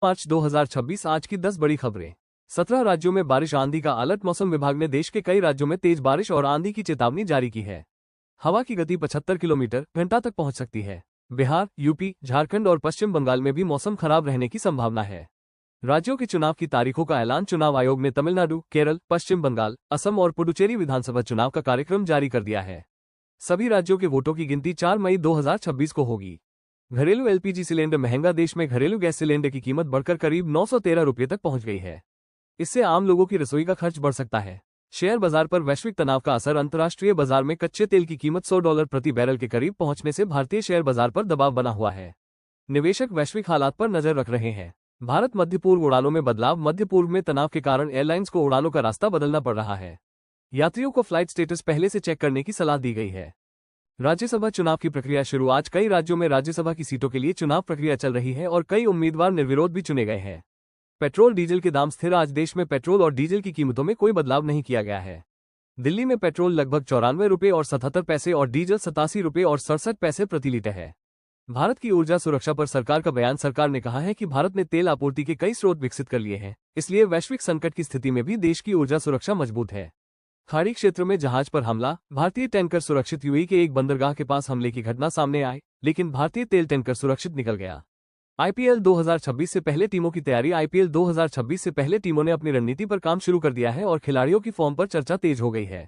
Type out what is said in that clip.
10/5/2026 आज की 10 बड़ी खबरें। 17 राज्यों में बारिश आंधी का अलर्ट। मौसम विभाग ने देश के कई राज्यों में तेज बारिश और आंधी की चेतावनी जारी की है। हवा की गति 75 किलोमीटर घंटा तक पहुंच सकती है। बिहार, यूपी, झारखंड और पश्चिम बंगाल में भी मौसम खराब रहने की संभावना है। राज्यों के चुनाव की तारीखों का ऐलान। चुनाव आयोग ने तमिलनाडु, केरल, पश्चिम बंगाल, असम और पुडुचेरी विधानसभा चुनाव का कार्यक्रम जारी कर दिया है। सभी राज्यों के वोटों की गिनती 4 मई 2026 को होगी। घरेलू एलपीजी सिलेंडर महंगा। देश में घरेलू गैस सिलेंडर की कीमत बढ़कर करीब 913 रुपये तक पहुंच गई है। इससे आम लोगों की रसोई का खर्च बढ़ सकता है। शेयर बाजार पर वैश्विक तनाव का असर। अंतर्राष्ट्रीय बाजार में कच्चे तेल की कीमत $100 प्रति बैरल के करीब पहुंचने से भारतीय शेयर बाजार पर दबाव बना हुआ है। निवेशक वैश्विक हालात पर नजर रख रहे हैं। भारत मध्य पूर्व उड़ानों में बदलाव। मध्य पूर्व में तनाव के कारण एयरलाइंस को उड़ानों का रास्ता बदलना पड़ रहा है। यात्रियों को फ्लाइट स्टेटस पहले से चेक करने की सलाह दी गई है। राज्यसभा चुनाव की प्रक्रिया शुरू। आज कई राज्यों में राज्यसभा की सीटों के लिए चुनाव प्रक्रिया चल रही है और कई उम्मीदवार निर्विरोध भी चुने गए हैं। पेट्रोल डीजल के दाम स्थिर। आज देश में पेट्रोल और डीजल की कीमतों में कोई बदलाव नहीं किया गया है। दिल्ली में पेट्रोल लगभग 94 रुपये और 77 पैसे और डीजल 87 रुपये और 67 पैसे प्रति लीटर है। भारत की ऊर्जा सुरक्षा पर सरकार का बयान। सरकार ने कहा है कि भारत ने तेल आपूर्ति के कई स्रोत विकसित कर लिए हैं, इसलिए वैश्विक संकट की स्थिति में भी देश की ऊर्जा सुरक्षा मजबूत है। खाड़ी क्षेत्र में जहाज पर हमला। भारतीय टैंकर सुरक्षित। यूएई के एक बंदरगाह के पास हमले की घटना सामने आई, लेकिन भारतीय तेल टैंकर सुरक्षित निकल गया। आईपीएल 2026 से पहले टीमों की तैयारी। आईपीएल 2026 से पहले टीमों ने अपनी रणनीति पर काम शुरू कर दिया है और खिलाड़ियों की फॉर्म पर चर्चा तेज हो गई है।